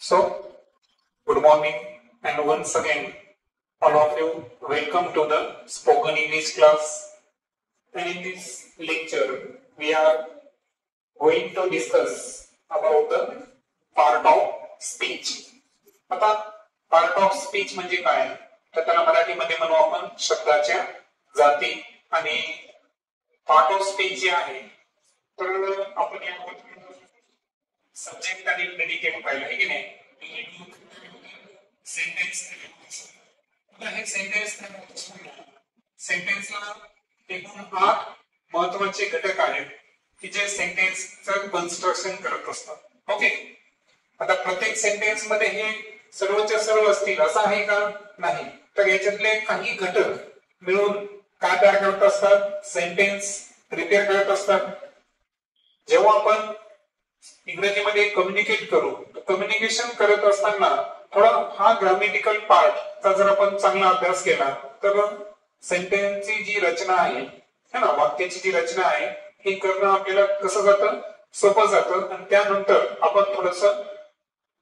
So, good morning and once again, all of you, welcome to the spoken English class. And in this lecture, we are going to discuss about the part of speech. आता part of speech म्हणजे काय? तर त्याला मराठीमध्ये म्हणू आपण शब्दाच्या जाती. आणि part of speech जे आहे तर आपण यामध्ये सब्जेक्ट आणि प्रेडिकेट पाहिलं आहे की नाही. सेंटेन्स हे सेंटेन्सला एकूण 8 महत्वाचे घटक आहेत की जे सेंटेन्सचं कन्स्ट्रक्शन करत असतात. ओके, आता प्रत्येक सेंटेन्स मध्ये हे सर्वच्या सर्व असतील असं आहे का? नाही. तर याच्यातले काही घटक मिळून काय तयार करत असतात? सेंटेन्स प्रिपेअर करत असतात. जेव्हा आपण इंग्रजीमध्ये कम्युनिकेट करू, कम्युनिकेशन करत असताना थोडा हा ग्रामेटिकल पार्टचा जर आपण चांगला अभ्यास केला तर सेंटेन्सची जी रचना आहे ना, वाक्याची जी रचना आहे हे करणं आपल्याला कसं जातं? सोपं जातं. आणि त्यानंतर आपण थोडस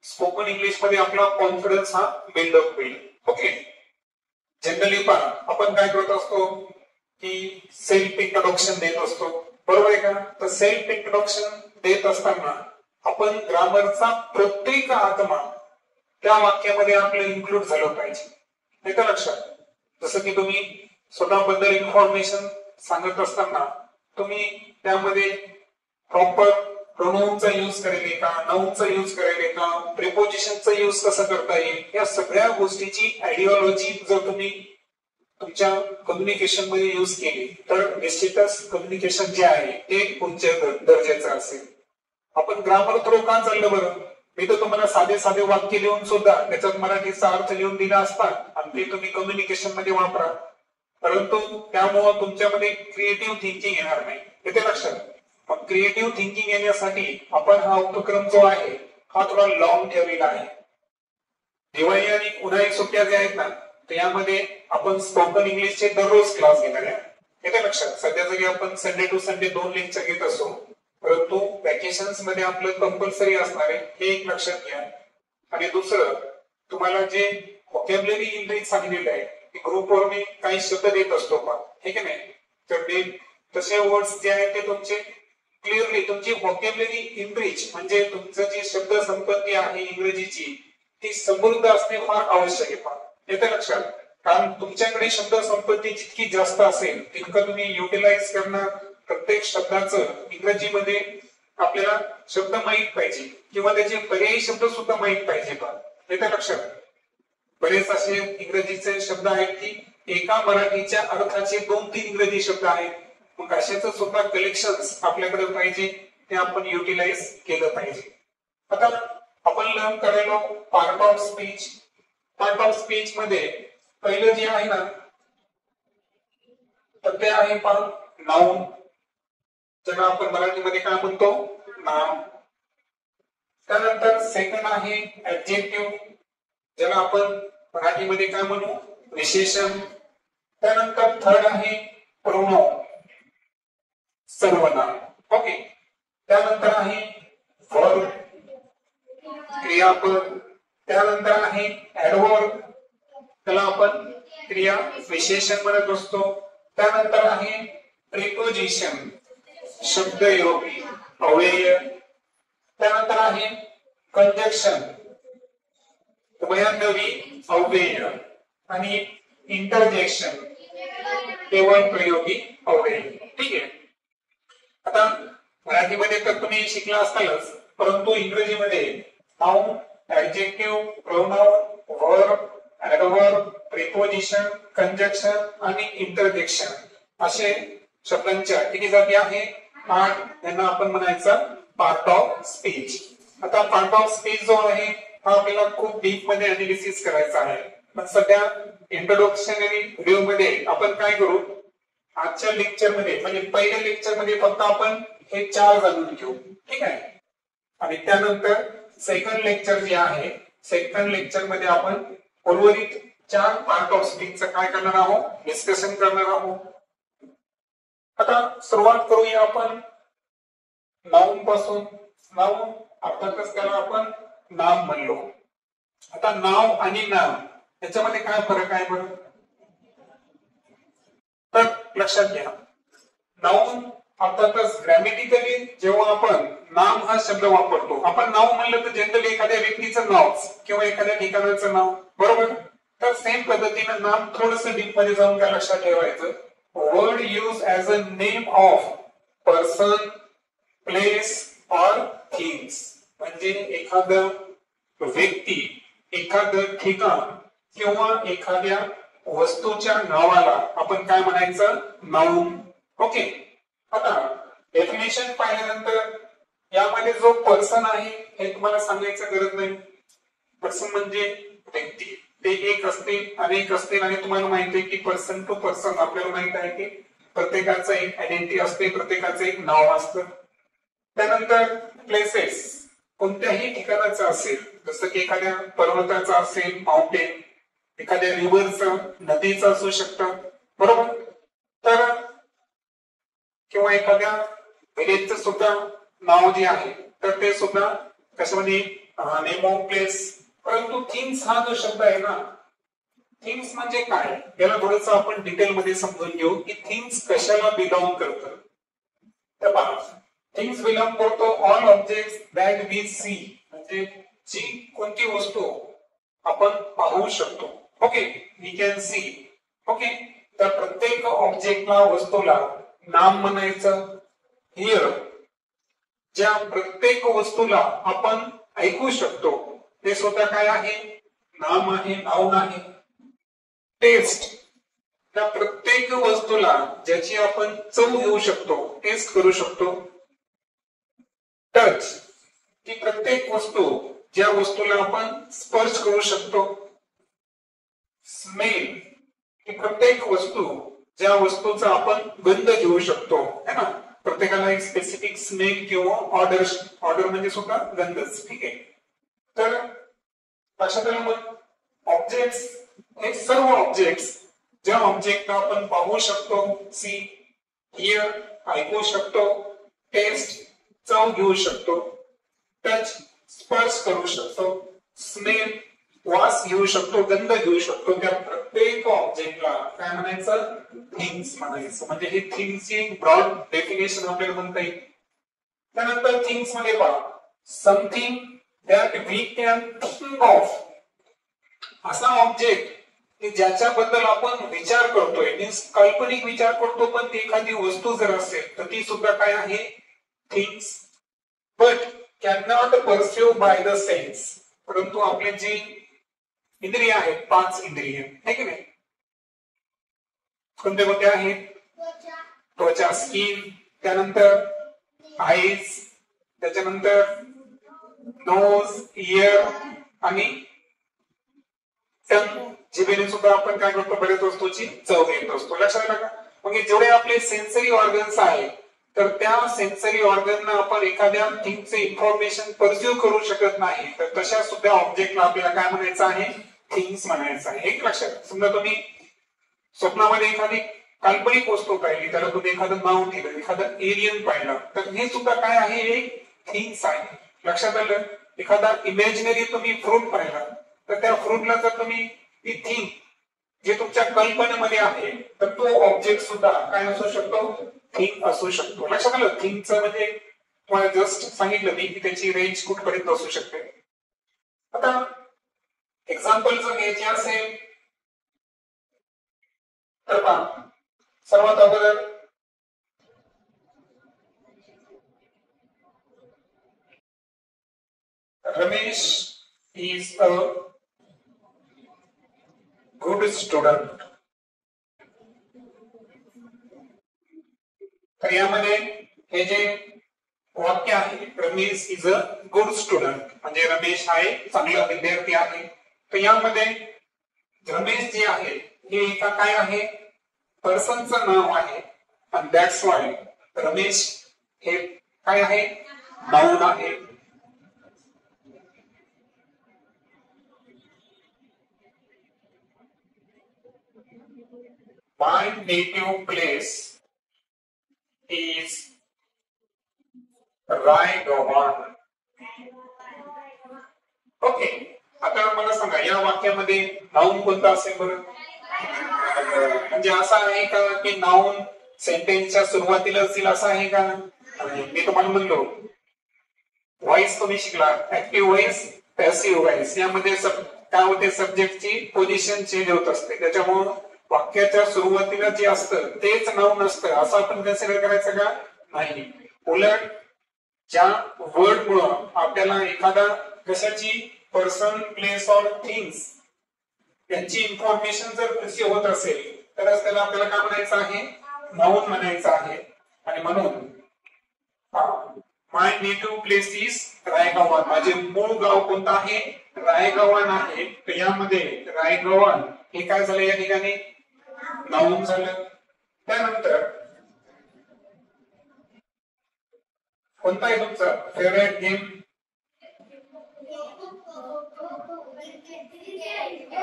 स्पोकन इंग्लिश मध्ये आपला कॉन्फिडन्स हा बिल्डअप होईल. ओके, जनरली पण आपण काय करत असतो की सेल्फ इंट्रोडक्शन देत असतो, बरोबर आहे का? तर सेल्फ इंट्रोडक्शन देत असताना आपण ग्रामरचा प्रत्येक आत्मा त्या वाक्यामध्ये आपलं इन्क्लूड झालं पाहिजे. नाही तर लक्षात, जसं की तुम्ही स्वतःबद्दल इन्फॉर्मेशन सांगत असताना तुम्ही त्यामध्ये प्रॉपर प्रोनाउनचा यूज करेल का, नाउनचा यूज करेल का, प्रिपोजिशनचा यूज कसं करता येईल, या सगळ्या गोष्टीची आयडिओलॉजी जर तुम्ही तुमच्या कम्युनिकेशन मध्ये यूज केली तर निश्चितच कम्युनिकेशन जे आहे ते उच्च दर्जाचं असेल. आपण ग्रामर थ्रू का चाललं बरं? मी तर तुम्हाला साधे साधे वाक्य लिहून सुद्धा त्याच्यात मराठीचा अर्थ लिहून दिला असता आणि ते तुम्ही कम्युनिकेशन मध्ये वापरा, परंतु त्यामुळे तुमच्यामध्ये क्रिएटिव्ह थिंकिंग येणार नाही. येते लक्षात? मग क्रिएटिव्ह थिंकिंग येण्यासाठी आपण हा उपक्रम जो आहे हा थोडा लॉंग ठेवलेला आहे. दिवाळी आणि उन्हाळी सुट्ट्या ज्या आहेत ना, तर यामध्ये आपण स्पोकन इंग्लिशचे दररोज क्लास घेणार आहे. येते लक्षात? सध्या जरी आपण संडे टू संडे 2 लेक्चर घेत असो, परंतु वॅकेशन्स मध्ये आपलं कंपल्सरी असणार आहे, हे एक लक्षात घ्या. आणि दुसरं, तुम्हाला जे व्होकॅब्युलरी इनरिच सांगितलेलं आहे की ग्रुपवर मी काही शब्द देत असतो का, हे की नाही, तर ते तसे वर्ड्स जे आहेत ते तुमचे क्लिअरली तुमची व्होकॅब्युलरी इनरिच म्हणजे तुमचं जी शब्द संपत्ती आहे इंग्रजीची ती समृद्ध असणे फार आवश्यक आहे. फार येते लक्षात? कारण तुमच्याकडे शब्द संपत्ती जितकी जास्त असेल तितकं तुम्ही युटिलाइज करणं प्रत्येक शब्दाचं इंग्रजीमध्ये आपल्याला शब्द माहित पाहिजे किंवा त्याचे पर्यायी शब्द सुद्धा माहित पाहिजे. पण येते लक्षात? बरेच असे इंग्रजीचे शब्द आहेत की एका मराठीच्या अर्थाचे 2-3 इंग्रजी शब्द आहेत. मग अशाच सुद्धा कलेक्शन्स आपल्याकडे पाहिजे, ते आपण युटिलाइज केलं पाहिजे. आता आपण लर्न करायला part of speech. Part of speech मध्ये पहिलं जे आहे ना तर ते आहे नाउन, ज्याला आपण मराठीमध्ये काय म्हणतो? नाम. त्यानंतर सेकंड आहे ऍडजेक्टिव्ह, ज्याला आपण मराठीमध्ये काय म्हणू? विशेषण. त्यानंतर थर्ड आहे प्रोनाउन, सर्वनाम. ओके, त्यानंतर आहे वर्ब, क्रियापद. त्यानंतर आहे ऍडवर्ब, त्याला आपण क्रिया विशेषण म्हणत असतो. त्यानंतर आहे प्रिपोजिशन, शब्दयोगी, अव्यय. त्यानंतर आहे कंजक्शन, उभयनामी अव्यय. आणि इंटरजेक्शन, केवळ प्रयोगी अव्यय. ठीक आहे. आता मराठीमध्ये तर तुम्ही शिकला असतालच, परंतु इंग्रजीमध्ये noun, adjective, pronoun, verb, adverb, preposition, conjunction आणि इंटरजेक्शन असे शब्दांच्या किती जाती आहे? 8. यांना आपण म्हणायचं पार्ट ऑफ स्पीच. आता पार्ट ऑफ स्पीच जो आहे हा आपल्याला खूप डीप मध्ये अनालिसिस करायचा आहे. पण सध्या इंट्रोडक्शनरी व्हिडिओ मध्ये आपण काय करू, आजच्या लेक्चर मध्ये म्हणजे पहिल्या लेक्चर मध्ये फक्त आपण हे 4 जाणून घेऊ. ठीक आहे. आणि त्यानंतर सेकंड लेक्चर जे आहे, सेकंड लेक्चर मध्ये आपण उर्वरित 4 पार्ट ऑफ स्पीचचं काय करणार आहोत? डिस्कशन करणार आहोत. आता सुरुवात करूया आपण नाउन पासून. नाउन अर्थातच त्याला आपण नाम म्हणलो. आता नाव आणि नाम याच्यामध्ये काय फरक आहे बरं? तर लक्षात घ्या, नाउन अर्थातच ग्रॅमॅटिकली जेव्हा आपण नाम हा शब्द वापरतो, आपण नाव म्हणलं तर जनरली एखाद्या व्यक्तीचं नाव किंवा एखाद्या ठिकाणाचं नाव, बरोबर. तर सेम पद्धतीने नाम थोडस डीप मध्ये जाऊन काय लक्षात ठेवायचं, word use as a name of person, place और थिंग्स. म्हणजे एखादं व्यक्ती, एखादं ठिकाण किंवा एखाद्या वस्तूच्या नावाला आपण काय म्हणायचं, नाउन. ओके. आता डेफिनेशन पाहिल्यानंतर यामध्ये जो पर्सन आहे हे तुम्हाला सांगायचं गरज नाही. पर्सन म्हणजे व्यक्ती, ते एक असतील, अनेक असतील, आणि तुम्हाला माहिती आहे की पर्सन टू पर्सन आपल्याला माहित आहे की प्रत्येकाचं एक आयडेंटिटी असते, प्रत्येकाचं एक नाव असतं. त्यानंतर प्लेसेस कोणत्याही ठिकाणाचं असेल, जसं की एखाद्या पर्वताचं असेल, माउंटेन, एखाद्या रिव्हरचं, नदीचं असू शकतं, बरोबर. तर किंवा एखाद्या विलेजचं सुद्धा नाव जे आहे तर ते सुद्धा कशामध्ये नेम ऑफ प्लेस. परंतु थिंग्स हा जो शब्द आहे ना, थिंग्स म्हणजे काय, याला थोडंसं आपण डिटेल मध्ये समजून घेऊ की थिंग्स कशाला बिलॉंग करतं. तर पहा, थिंग्स बिलॉंग करतो all objects that we see. म्हणजे जी कोणती वस्तू आपण पाहू शकतो, okay, we can see. Okay. तर प्रत्येक ऑब्जेक्टला, वस्तूला नाम म्हणायचं. हिअर ज्या प्रत्येक वस्तूला आपण ऐकू शकतो ते स्वतः काय आहे, नाम आहे, नाउन आहे. टेस्ट, त्या प्रत्येक वस्तूला ज्याची आपण चव घेऊ शकतो, टेस्ट करू शकतो. टच, ती प्रत्येक वस्तू ज्या वस्तूला आपण स्पर्श करू शकतो. स्मेल, ती प्रत्येक वस्तू ज्या वस्तूचा आपण गंध घेऊ शकतो, है ना. प्रत्येकाला एक स्पेसिफिक स्मेल किंवा ऑर्डर म्हणजे सुद्धा गंधच, ठीक आहे. तर लक्षात आलं मग, ऑब्जेक्ट्स हे सर्व ऑब्जेक्ट्स ज्या ऑब्जेक्टला आपण पाहू शकतो, सी, हिअर, ऐकू शकतो, टेस्ट, चव घेऊ शकतो, टच, स्पर्श करू शकतो, स्मेल, वास घेऊ शकतो, गंध घेऊ शकतो, त्या प्रत्येक ऑब्जेक्टला काय म्हणायचं, थिंग्स म्हणायचं. म्हणजे ही थिंग्सची ब्रॉड डेफिनेशन आपल्याला म्हणता येईल. त्यानंतर थिंग्स मध्ये पहा, something that we can think of. असा ऑब्जेक्ट की ज्याच्याबद्दल आपण विचार करतोय, मीन्स काल्पनिक विचार करतो, पण ती एखादी वस्तू जर असेल तर ती सुद्धा काय आहे, things. But can not perceive by the sense. परंतु आपले जी इंद्रिय आहेत, 5 इंद्रिय, है की नाही, कोणते कोणते आहेत, त्वचा, स्किन, त्यानंतर आईज, त्याच्यानंतर नोज, इयर आणि जिभेने सुद्धा आपण काय करतो, बरेच वस्तूची चव घेत असतो. लक्षात आलं का. म्हणजे जेवढे आपले सेन्सरी ऑर्गन्स आहेत तर त्या सेन्सरी ऑर्गनना आपण एखाद्या थिंगचे इन्फॉर्मेशन परसिव्ह करू शकत नाही, तर तशा सुद्धा ऑब्जेक्टला आपल्याला काय म्हणायचं आहे, थिंग्स म्हणायचं आहे. एक लक्षात, समजा तुम्ही स्वप्नामध्ये एखादी काल्पनिक वस्तू पाहिली, त्याला तुम्ही एखादं नाव दिलं, एखादं एलियन पाहिलं, तर हे सुद्धा काय आहे, एक थिंग्स आहे. लक्षात आलं. एखादा इमॅजिनरी तुम्ही फ्रूट पाहिला, तर त्या फ्रूटला जर तुम्ही ती थिंग जे तुमच्या कल्पनेमध्ये आहे, तर तो ऑब्जेक्ट सुद्धा काय असू शकतो, थिंग असू शकतो. लक्षात आलं. थिंगचं म्हणजे तुम्हाला जस्ट सांगितलं मी की त्याची रेंज कुठपर्यंत असू शकते. आता एक्झाम्पल जर घ्यायचे असेल तर पहा, सर्वात अगोदर Ramesh is a good student. तर यामध्ये हे जे वाक्य आहे, Ramesh is a good student, म्हणजे रमेश हा एक चांगला विद्यार्थी आहे. तर यामध्ये रमेश जे आहे हे एका काय आहे, पर्सनचं नाव आहे, आणि दॅट्स वाय रमेश हे काय आहे, नाउन आहे. माय नेटिव्ह प्लेस इज रायगव्हाण. ओके, आता मला सांगा या वाक्यामध्ये नाउन कोणता असेल बरं? म्हणजे असं आहे का की नाउन सेंटेन्सच्या सुरुवातीला असेल असं आहे का? मी तुम्हाला म्हणलो व्हॉइस तुम्ही शिकला, ऍक्टिव्ह व्हॉइस, पॅसिव्ह व्हॉइस, यामध्ये काय होते, सब्जेक्टची पोझिशन चेंज होत असते, त्याच्यामुळे वाक्याच्या सुरुवातीला जे असतं तेच नाउन असतं असं आपण कन्सिडर करायचं का? नाही. उलट ज्या वर्ड मुळे आपल्याला एखादा कशाची, पर्सन, प्लेस ऑर थिंग्स यांची इन्फॉर्मेशन जर कृषी होत असेल तरच त्याला आपल्याला काय म्हणायचं आहे, नाउन म्हणायचं आहे. आणि म्हणून माय नेटिव्ह प्लेस इज रायगव्हाण, माझे मूळ गाव कोणतं आहे, रायगव्हाण आहे. तर यामध्ये रायगव्हाण हे काय झालं, या ठिकाणी नाउन झालं. त्यानंतर कोणता आहे तुमचा फेवरेट गेम?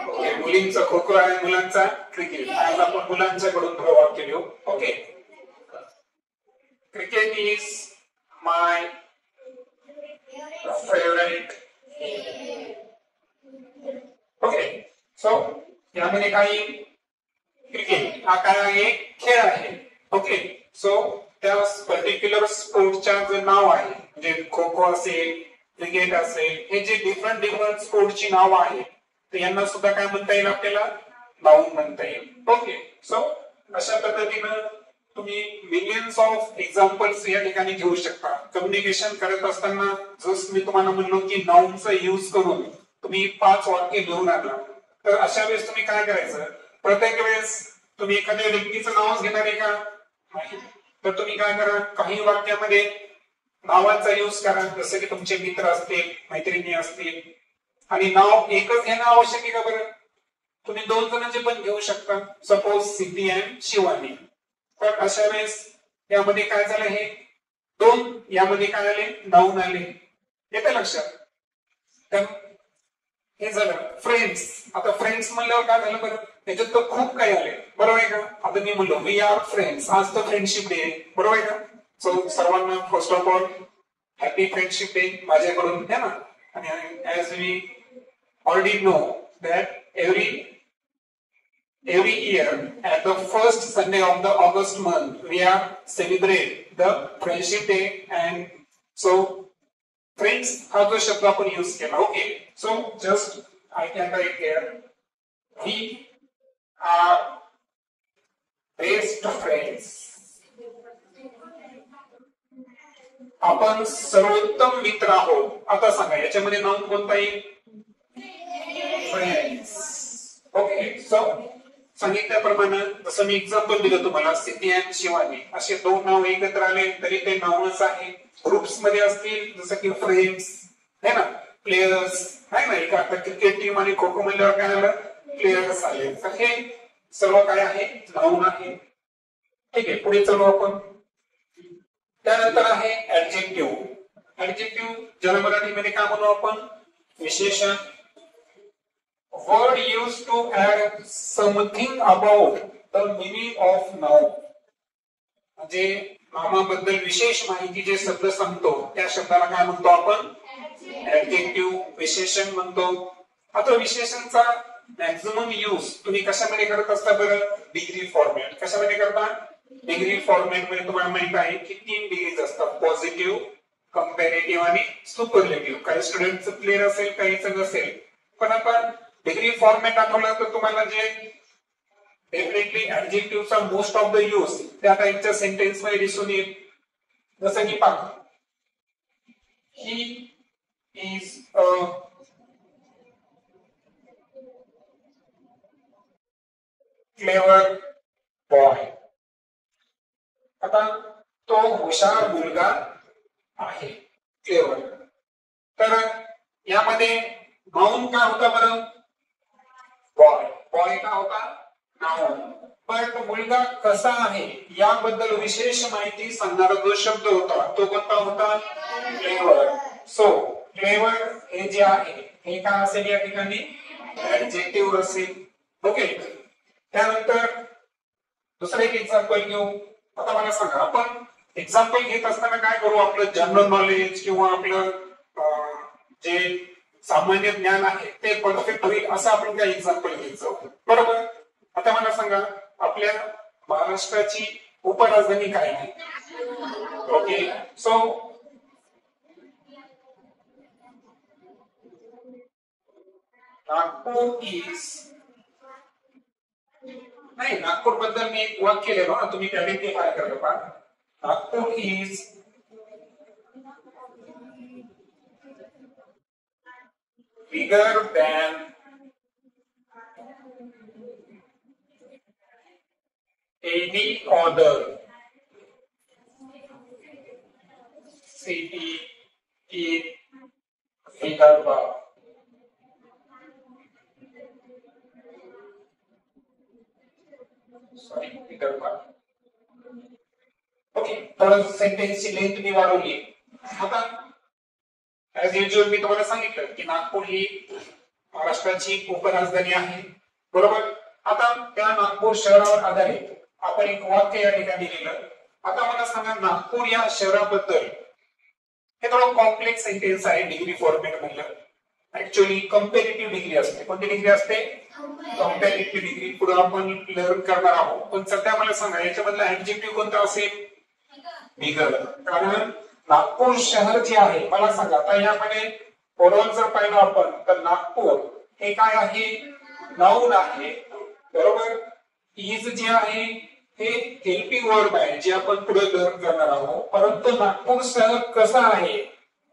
ओके, मुलींचा खो खो आहे, मुलांचा क्रिकेट. आज आपण मुलांच्याकडून थोडं वाक्य लिहू. Okay, cricket is my favourite. Okay, so यामध्ये काही क्रिकेट हा काय आहे, खेळ आहे. ओके, सो त्या पर्टिक्युलर स्पोर्टच्या जे नाव आहे, म्हणजे खो खो असेल, क्रिकेट असेल, हे जे डिफरंट स्पोर्टची नाव आहे, तर यांना सुद्धा काय म्हणता येईल, आपल्याला नाउन म्हणता येईल. ओके, सो अशा पद्धतीनं तुम्ही मिलियन्स ऑफ एक्झाम्पल्स या ठिकाणी घेऊ शकता. कम्युनिकेशन करत असताना जसं मी तुम्हाला म्हणलो की नाउनचा यूज करून तुम्ही 5 वाक्य लिहून आणला, तर अशा वेळेस तुम्ही काय करायचं, प्रत्येक वेळेस तुम्ही एखाद्या व्यक्तीचं नावच घेणार आहे का? नाही. तर तुम्ही काय करा, काही वाक्यामध्ये नावांचा यूज करा, जसं की तुमचे मित्र असतील, मैत्रिणी असतील, आणि नाव एकच घेणं आवश्यक आहे का बरं? तुम्ही 2 जणांचे पण घेऊ शकता, सपोज सिद्धी अँड शिवानी. तर अशा वेळेस यामध्ये काय झालं, हे 2 यामध्ये काय आले, नाउन आले. येतं लक्षात? तर हे झालं फ्रेंड्स. आता फ्रेंड्स म्हणल्यावर काय झालं बरं, त्याच्यात तर खूप काही आले, बरोबर आहे का? आता मी म्हणलो वी आर फ्रेंड्स, आज तर फ्रेंडशिप डे आहे, बरोबर आहे का? सो सर्वांना first of all happy friendship day माझ्याकडून, है ना? आणि as we already know that every year at the first Sunday of the August month we are celebrate the friendship day, and so friends हा जो शब्द आपण use केला. Okay, so just I can write here we are best friends. आपण सर्वोत्तम मित्र आहोत. आता सांगा याच्यामध्ये नाउन कोणता येईल? फ्रेंड्स. ओके, सो सांगितल्याप्रमाणे जसं मी एक्झाम्पल दिलं तुम्हाला, सिद्धी अँड शिवानी असे 2 नाव एकत्र आले तरी ते नाउनच आहे. ग्रुप्स मध्ये असतील जसं की फ्रेंड्स, है ना, प्लेयर्स, है ना. एक आता क्रिकेट टीम आणि खो खो म्हणल्यावर काय आलं, प्लेयर्स आले. तर हे सर्व काय आहे, नाउन आहे. ठीक आहे, पुढे चलू आपण. त्यानंतर आहे ऍडजेक्टिव्ह. ऍडजेक्टिव्ह ज्याला मराठीमध्ये काय म्हणू आपण, विशेषण. Word used to add something about the meaning of noun. म्हणजे नामाबद्दल विशेष माहिती जे शब्द सांगतो त्या शब्दाला काय म्हणतो आपण, ऍडजेक्टिव्ह, विशेषण म्हणतो. आता विशेषणचा मॅक्झिमम यूज तुम्ही कशामध्ये करत असता बरं, डिग्री फॉर्मॅट. कशामध्ये करता, डिग्री फॉर्मॅट मध्ये. तुम्हाला माहित आहे की 3 डिग्रीज असतात, पॉझिटिव्ह, कंपॅरेटिव्ह आणि सुपरलेटिव्ह. काही स्टुडंटचं क्लिअर असेल, काहीच नसेल, पण आपण डिग्री फॉर्मॅट आठवलं तर तुम्हाला जे डेफिनेटली ऍडजेक्टिव्हचा मोस्ट ऑफ द यूज त्या टाईपच्या सेंटेन्स मध्ये दिसून येईल. जसं की पहा, he is a clever boy. आता तो हुशार मुलगा आहे, क्लेवर. तर यामध्ये नाउन काय होता बरं, बॉय. बॉय का होता, नाउन. पण मुलगा कसा आहे याबद्दल विशेष माहिती सांगणारा जो शब्द होता तो कोणता होता, क्लेवर. सो क्लेवर हे जे आहे हे काय असेल या ठिकाणी, ऍडजेक्टिव्ह असेल. ओके, त्यानंतर दुसरं एक एक्झाम्पल घेऊ. आता मला सांगा, आपण एक्झाम्पल घेत असताना काय करू, आपलं जनरल नॉलेज किंवा आपलं जे सामान्य ज्ञान आहे ते परफेक्ट होईल असं आपण काही एक्झाम्पल घ्यायचं. बरोबर. आता मला सांगा आपल्या महाराष्ट्राची उपराजधानी काय आहे? ओके, सो नागपूर इज, नाही नागपूर बद्दल मी एक वाक्य लिहिलो ना, तुम्ही आयडेंटिफाय करा पहा. Nagpur is bigger than any other city in Vidarbha. Sorry, Vidarbha. Okay, थोडं सेंटेन्सची लेंथ मी वाढवली. आता ऍज युजल मी तुम्हाला सांगितलं की नागपूर ही महाराष्ट्राची उपराजधानी आहे. बरोबर. आता त्या नागपूर शहरावर आधारित आपण एक वाक्य या ठिकाणी लिहिलं. आता मला सांगा नागपूर या शहराबद्दल, हे थोडं कॉम्प्लेक्स सेंटेन्स आहे डिग्री फॉर्मेट म्हणलं. ऍक्च्युअली कंपॅरेटिव्ह डिग्री असते. कोणती डिग्री असते? Comparative degree. पुढे आपण लर्न करणार आहोत. पण सध्या मला सांगा याच्यामधला ऍडजेक्टिव्ह कोणता असेल? बिगर. कारण नागपूर शहर जे आहे, मला सांगा आता यामध्ये ओव्हरऑल जर पाहिलं आपण तर नागपूर हे काय आहे? नाउन आहे. बरोबर. इज जे आहे हे हेल्पिंग वर्ब आहे जे आपण पुढे लर्न करणार आहोत. परंतु नागपूर शहर कसं आहे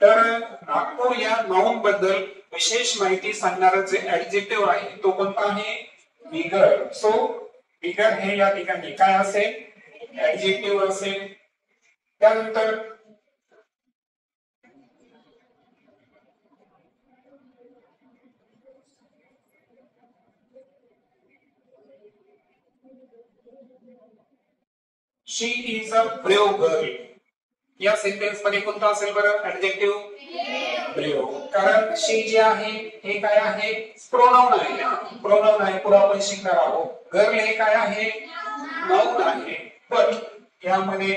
तर नागपूर या नाउन बद्दल विशेष माहिती सांगणारा जे ऍडजेक्टिव्ह आहे तो कोणता आहे? बिगर. सो बिगर हे या ठिकाणी काय असेल? ऍडजेक्टिव्ह असेल. त्यानंतर शी इज अ ब्रेव गर्ल. या सेंटेन्स मध्ये कोणता असेल बरं ऍडजेक्टिव्ह? ब्रेव. कारण शी जे आहे हे काय आहे? प्रोनाउन आहे. प्रोनाउन आहे, पुढे आपण शिकणार आहोत. गर्ल हे काय आहे? नाउन आहे. पण यामध्ये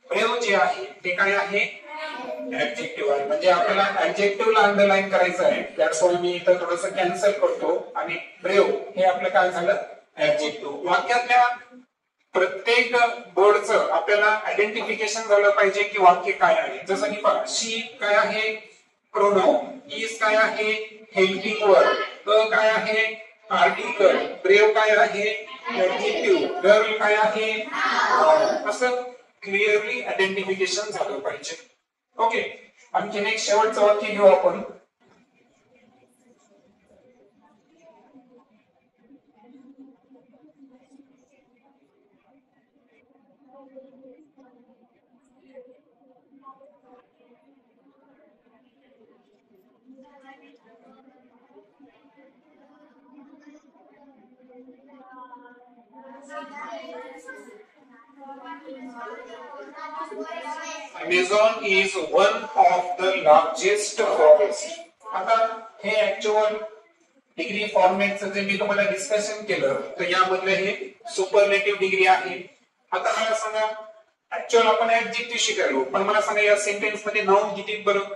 ब्रेव जे आहे ते काय आहे? ऍडजेक्टिव्ह आहे. म्हणजे आपल्याला ऍडजेक्टिव्हला अंडरलाईन करायचं आहे. दॅट्स व्हाय मी इथं थोडंसं कॅन्सल करतो आणि ब्रेव हे आपलं काय झालं? ऍडजेक्टिव्ह. वाक्यातल्या प्रत्येक वर्डचं आपल्याला आयडेंटिफिकेशन झालं पाहिजे की वाक्य काय आहे. जसं की पहा, शी काय आहे? प्रोनाउन. इज काय आहे? Helping verb. काय आहे? आर्टिकल. ब्रेव काय आहे? ऍडजेक्टिव्ह. गर्ल काय आहे? असं क्लिअरली आयडेंटिफिकेशन झालं पाहिजे. ओके, आणखी एक शेवटचं वाक्य घेऊ आपण. Amazon is one of the largest forests. आता हे ऍक्च्युअल डिग्री फॉर्मेटचं जे मी तुम्हाला डिस्कशन केलं तर यामधलं हे सुपरलेटिव्ह डिग्री आहे. आता मला सांगा ऍक्च्युअल आपण ऍडजेक्टिव्ह शिकायलो, पण मला सांगा या सेंटेन्स मध्ये नाउन किती बरं?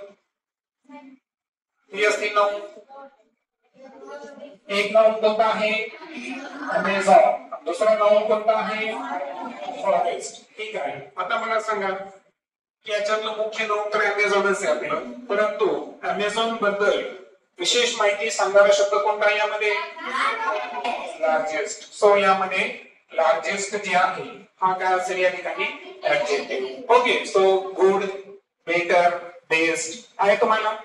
हे असते नाउन. एक नाउन कोणता आहे? अमेझॉन. दुसरा नाउन कोणता आहे? फॉरेस्ट. ठीक आहे. आता मला सांगा की याच्यातलं मुख्य नाउन तर अमेझॉनच आहे आपलं, परंतु अमेझॉन बद्दल विशेष माहिती सांगणारा शब्द कोणता आहे यामध्ये? लार्जेस्ट. सो यामध्ये लार्जेस्ट जे आहे हा काय असेल या ठिकाणी? Adjective. Okay, so good, better, best आहे तुम्हाला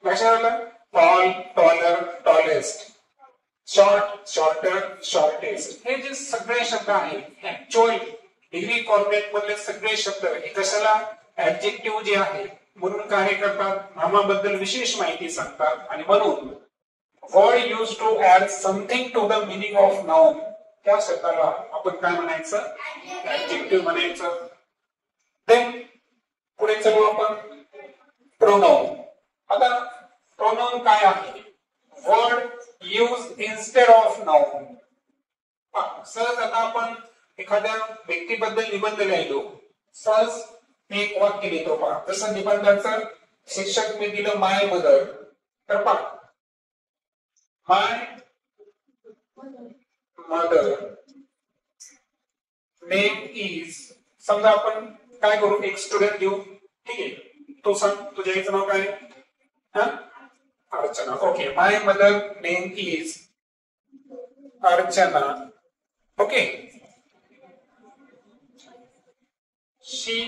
लक्षात आलं? Tall, taller, tallest, short, shorter, shortest. हे जे सगळे शब्द आहेत ऍक्च्युअल डिग्री फॉर्मेट मधले सगळे शब्द हे कशाला? ऍडजेक्टिव्ह जे आहे म्हणून कार्य करतात. नामाबद्दल विशेष माहिती सांगतात आणि म्हणून word use to add something to the meaning of noun त्या शब्दाला आपण काय म्हणायचं? ऍडजेक्टिव्ह म्हणायचं. देन पुढे चलू आपण प्रोनाउन. आता प्रोनाउन काय आहे? Word use instead of noun. सहज आता आपण एखाद्या व्यक्तीबद्दल निबंध लिहिलो, सहज एक वाक्य लिहितो पहा. तसं निबंधाचं शीर्षक मी दिलं माय मदर, तर पहा, माय मदर नेम इज, समजा आपण काय करू, एक स्टुडंट घेऊ, ठीक आहे, तो सांग तुझ्या आईचं नाव काय? Archana. Okay, my mother name is Archana. Okay, she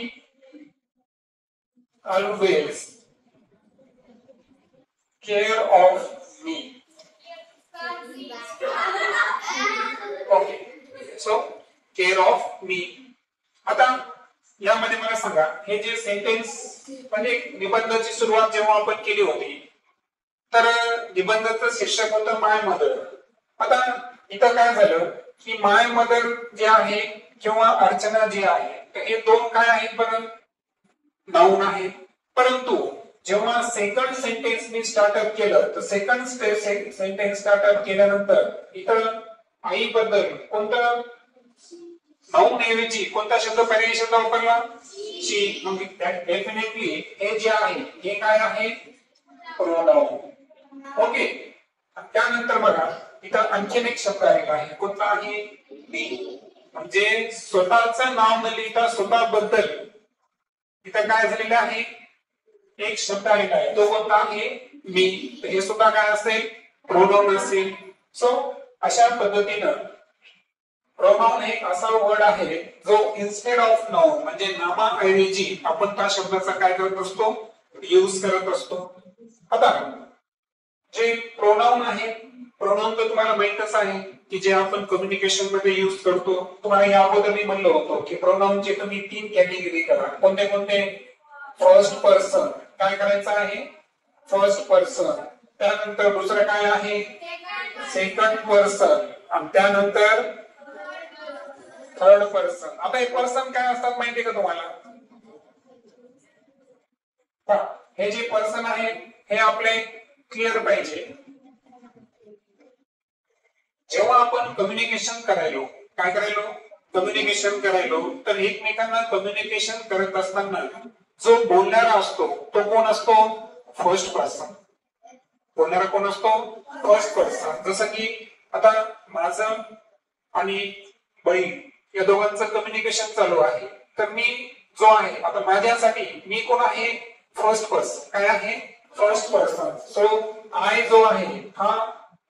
always care of me. Okay, so care of me. आता यामध्ये मला सांगा, हे जे सेंटेन्स म्हणजे निबंधाची सुरुवात जेव्हा आपण केली होती, तर निबंधाचं शीर्षक होतं माय मदर. आता इथं काय झालं की माय मदर जे आहे किंवा अर्चना जी आहे, हे दोन काय आहेत बरं, नाऊन आहे. परंतु जेव्हा सेकंड सेंटेन्स मी स्टार्टअप केलं, तर सेकंड सेंटेन्स स्टार्टअप केल्यानंतर इथं आई बद्दल कोणतं नाऊन ऐवजी कोणता शब्द, पर्यायी शब्द वापरला, शी. मग डेफिनेटली हे जे आहे हे काय आहे, प्रोनाउन. ओके, त्यानंतर बघा इथं आणखीन एक शब्द आलेला आहे, कोणता आहे, मी. म्हणजे स्वतःचं नाव न लिहिता स्वतःबद्दल इथं काय झालेलं आहे, एक शब्द आलेला आहे, तो कोणता आहे, मी. हे सुद्धा काय असेल, प्रोनाउन असेल. सो अशा पद्धतीनं प्रोनाउन एक असा वर्ड आहे जो इन्स्टेड ऑफ नाउन म्हणजे नामाऐवजी आपण त्या शब्दाचा काय करत असतो, यूज करत असतो. आता जे प्रोनाउन आहे, प्रोनाउन तर तुम्हाला माहितच आहे की जे आपण कम्युनिकेशन मध्ये यूज करतो. तुम्हाला या अगोदर मी म्हणलो होतो की प्रोनाउनचे तुम्ही 3 कॅटेगरी करा. कोणते कोणते, फर्स्ट पर्सन, काय करायचं आहे, फर्स्ट पर्सन. त्यानंतर दुसरं काय आहे, सेकंड पर्सन, आणि त्यानंतर थर्ड पर्सन. आता हे पर्सन काय असतात माहितीये का तुम्हाला, हे जे पर्सन आहे हे आपले क्लिअर पाहिजे. जेव्हा आपण कम्युनिकेशन करायलो, काय करायलो, कम्युनिकेशन करायलो, तर एकमेकांना कम्युनिकेशन करत असताना जो बोलणारा असतो तो कोण असतो, फर्स्ट पर्सन. बोलणारा कोण असतो, फर्स्ट पर्सन. जसं की आता माझं आणि बहीण या दोघांचं कम्युनिकेशन चालू आहे, तर मी जो आहे, आता माझ्यासाठी मी कोण आहे, फर्स्ट पर्सन. काय आहे, फर्स्ट पर्सन. सो आय जो आहे हा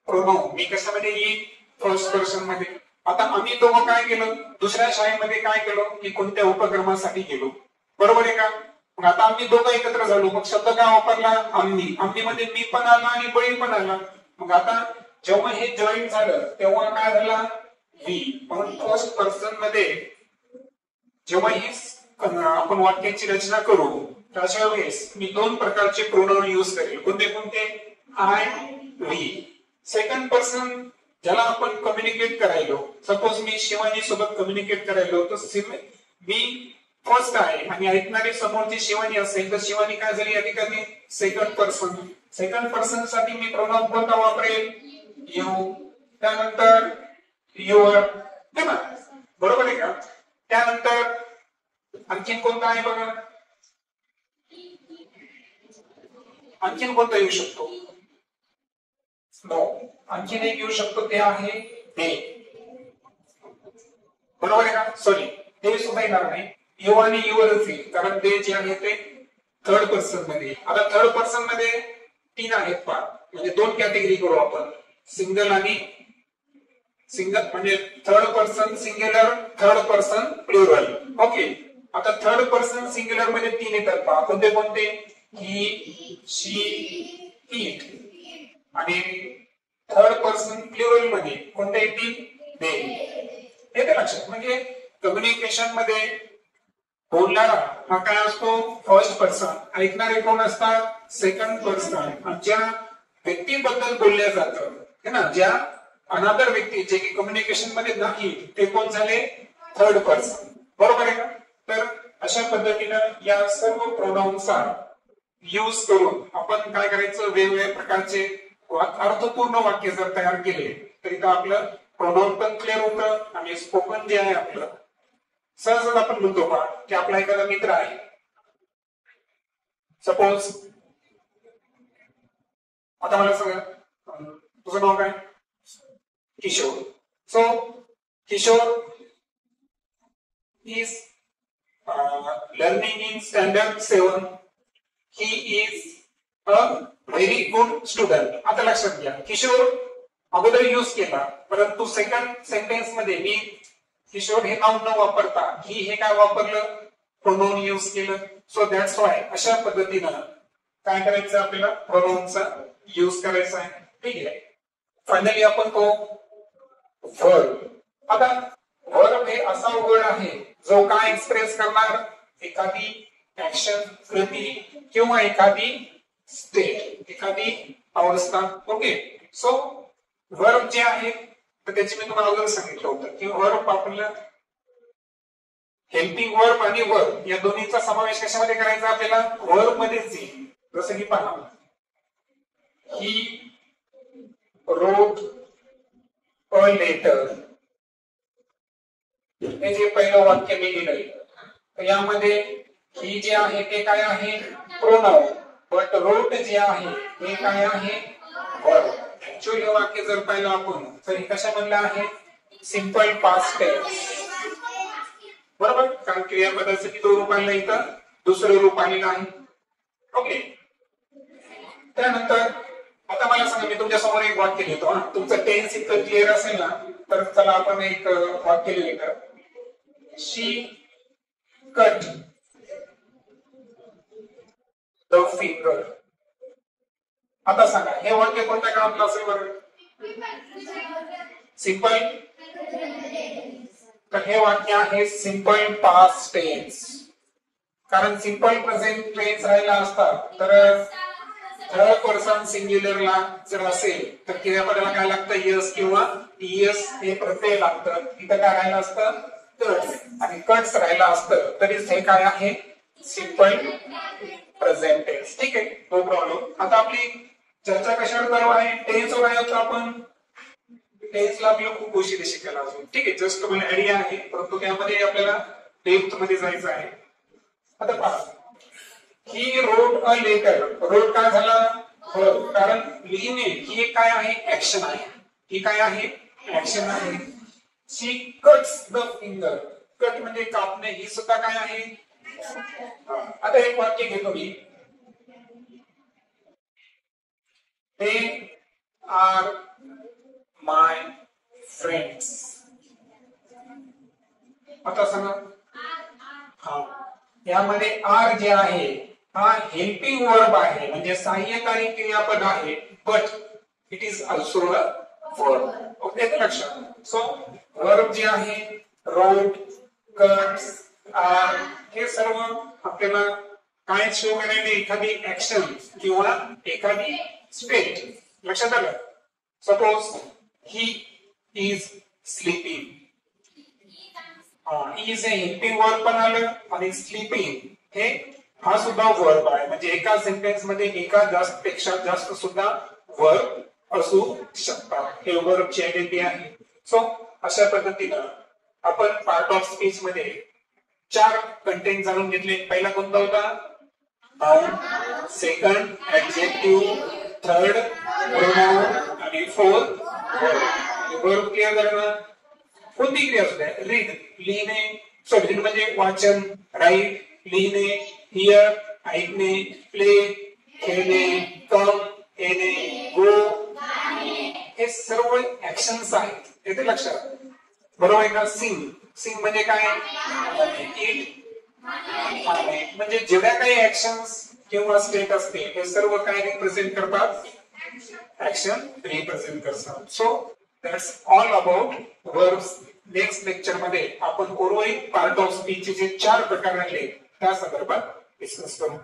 प्रोनाउन मी कशामध्ये येईल, फर्स्ट पर्सन मध्ये. आता आम्ही दोघं काय केलं, दुसऱ्या शाळेमध्ये काय केलं की कोणत्या उपक्रमासाठी गेलो, बरोबर आहे का. मग आता आम्ही दोघं एकत्र झालो, मग शब्द काय वापरला, आम्ही. आम्ही मध्ये मी पण आला आणि बहीण पण आला. मग आता जेव्हा हे जॉईन झालं तेव्हा काय झाला, वी. म्हणून फर्स्ट पर्सन मध्ये जेव्हा ही आपण वाक्याची रचना करू, तर अशा वेळेस मी 2 प्रकारचे प्रोनाउन यूज करेल. कोणते कोणते, आय, वी. सेकंड पर्सन ज्याला आपण कम्युनिकेट करायलो, सपोज मी शिवानी सोबत कम्युनिकेट करायलो, तर मी फर्स्ट आहे आणि ऐकणारी समोरची शिवानी असेल, तर शिवानी काय झाली या ठिकाणी, सेकंड पर्सन. सेकंड पर्सन साठी मी प्रोनाउन कोणता वापरेल, यू. त्यानंतर युअर, है ना, बरोबर आहे का. त्यानंतर आणखीन कोणता आहे बघा, आणखीन कोणता येऊ शकतो, नो. आणखीन एक येऊ शकतो, ते आहे दे, बरोबर आहे का. सॉरी, ते सुद्धा येणार नाही, यू आणि युअरच येईल, कारण ते जे आहे ते थर्ड पर्सन मध्ये. आता थर्ड पर्सन मध्ये 3 आहेत पहा, म्हणजे 2 कॅटेगरी करू आपण, सिंगल आणि सिंगल, म्हणजे third person singular, third person plural. Okay, आता थर्ड पर्सन सिंग्युलर मध्ये 3 येतात पहा, कोणते कोणते, ही, शी, इट. आणि थर्ड पर्सन प्लुरल मध्ये कोणते येतील, दे. हे तर लक्षात. म्हणजे कम्युनिकेशन मध्ये बोलणारा हा काय असतो, फर्स्ट पर्सन. ऐकणारे कोण असतात, सेकंड पर्सन. ज्या व्यक्तीबद्दल बोलल्या जातं, है ना, ज्या अनादर व्यक्ती जे की कम्युनिकेशन मध्ये नाही, ते कोण झाले, थर्ड पर्सन, बरोबर आहे का. तर अशा पद्धतीनं या सर्व प्रोनाउनचा यूज करून आपण काय करायचं, वेगवेगळ्या प्रकारचे अर्थपूर्ण वाक्य जर तयार केले तर इथं आपलं प्रोनाउन पण क्लिअर होतं आणि स्पोकन जे आहे आपलं सहजच आपण म्हणतो पहा की आपला एखादा मित्र आहे, सपोज आता मला सांगा तुझं नाव काय? Kishore. So Kishore is learning in standard 7. He is a very good student. आता लक्षात घ्या किशोर अगोदर यूज केला, परंतु सेकंड सेंटेन्स मध्ये मी किशोर हे नाव न वापरता ही हे काय वापरलं, प्रोनाउन यूज केलं. सो दॅट्स वाय अशा पद्धतीनं काय करायचं आपल्याला, प्रोनाउनचा यूज करायचा आहे. ठीक आहे. फायनली आपण तो वर्ब. आता वर्ब हे असा वर्ड आहे जो काय एक्सप्रेस करणार, एखादी ऍक्शन, कृती किंवा एखादी स्टेट, एखादी अवस्था. ओके. सो वर्ब जे आहे तर त्याची मी तुम्हाला अगोदर सांगितलं होतं की वर्ब आपल्याला हेल्पिंग वर्ब आणि वर्ब या दोन्हीचा समावेश कशामध्ये करायचा आपल्याला, वर्ब मध्येच येईल. जसं की पहा, ही रोट अ लेटर, हे जे पहिलं वाक्य मी लिहिलंय तर यामध्ये ही जे आहे ते काय आहे, प्रोनाउन, बट रोट जे आहे हे काय आहे, वर्ब. ऍक्च्युअली हे वाक्य जर पाहिलं आपण तर हे कशामधलं आहे, सिंपल पास्ट टेन्स. बरोबर, कारण क्रियापदाचं किती रूप आलं इथं, दुसरं रूप आलेलं आहे. ओके. त्यानंतर आता मला सांगा, मी तुमच्या समोर एक वाक्य लिहितो. तुमचं टेन्स इतकं क्लिअर असेल ना तर चला आपण एक वाक्य लिहिलं. She cut the finger. आता सांगा हे वाक्य कोणत्या काळातलं असेल बरं, सिंपल. तर हे वाक्य आहे सिंपल पास्ट टेन्स. कारण सिंपल प्रेझेंट टेन्स राहिला असता तर थर्ड पर्सन सिंग्युलरला जर असेल तर क्रियापदाला काय लागतं, यस किंवा ईएस हे प्रत्यय लागतं. इथं काय राहिलं असतं, कट्स, आणि कट्स राहिला असतं तरीच हे काय आहे, सिंपल प्रेझेंट टेन्स. ठीक आहे, नो प्रॉब्लेम. आता आपली चर्चा कशावर चालू आहे, टेन्सवर आहे. होतं आपण टेन्सला आपल्याला खूप गोष्टी शिकायला अजून. ठीक आहे, जस्ट तुम्हाला आयडिया आहे, परंतु त्यामध्ये आपल्याला डेप्थ मध्ये जायचं आहे. आता पहा, ही रोट अ लेटर. रोट काय झाला, कारण लिहिणे ही एक काय आहे, ऍक्शन आहे. ही काय आहे, ऍक्शन आहे. शी कट्स द फिंगर. कट म्हणजे कापणे, ही सुद्धा काय आहे. आता एक वाक्य घेतो मी, they are my friends. आता सांगा, हा यामध्ये आर जे आहे हा हेल्पिंग वर्ब आहे, म्हणजे सहाय्यकारी क्रियापद आहे, but it is also a verb. Okay, लक्षात. सो वर्ब जे आहे, रोट, कट्स, आर, हे सर्व आपल्याला काय शो करायला, एखादी ऍक्शन किंवा एखादी स्टेट. लक्षात आलं. Suppose he is sleeping. Is हे हेल्पिंग वर्ब पण आलं आणि स्लीपिंग हे हा सुद्धा वर्ब आहे, म्हणजे एका सेंटेन्स मध्ये एका जास्त पेक्षा जास्त सुद्धा वर्ब असू शकतात. हे वर्बची आयडेंटिटी आहे. सो अशा पद्धतीनं आपण पार्ट ऑफ स्पीच मध्ये 4 कंटेंट जाणून घेतले. पहिला कोणता होता, noun, second adjective, third pronoun आणि फोर्थ वर्ब. वर्ब क्लिअर झालं ना. कोणती क्रिया असू द्या, रीड लिहिणे, सॉरी म्हणजे वाचन, राईट लिहिणे, हिअर ऐकणे, प्ले खेळणे, कम येणे, गो, हे सर्व ऍक्शन्स आहेत. येते लक्षात, बरोबर आहे का. सिंग, सिंग म्हणजे काय, इट म्हणजे जेवढ्या काही ऍक्शन्स किंवा स्टेट असते हे सर्व काय रिप्रेझेंट करतात, ऍक्शन रिप्रेझेंट करतात. So that's all about verbs. Next lecture मध्ये आपण उर्वरित पार्ट ऑफ स्पीच चे जे 4 प्रकार राहिले त्या संदर्भात डिस्कस करू.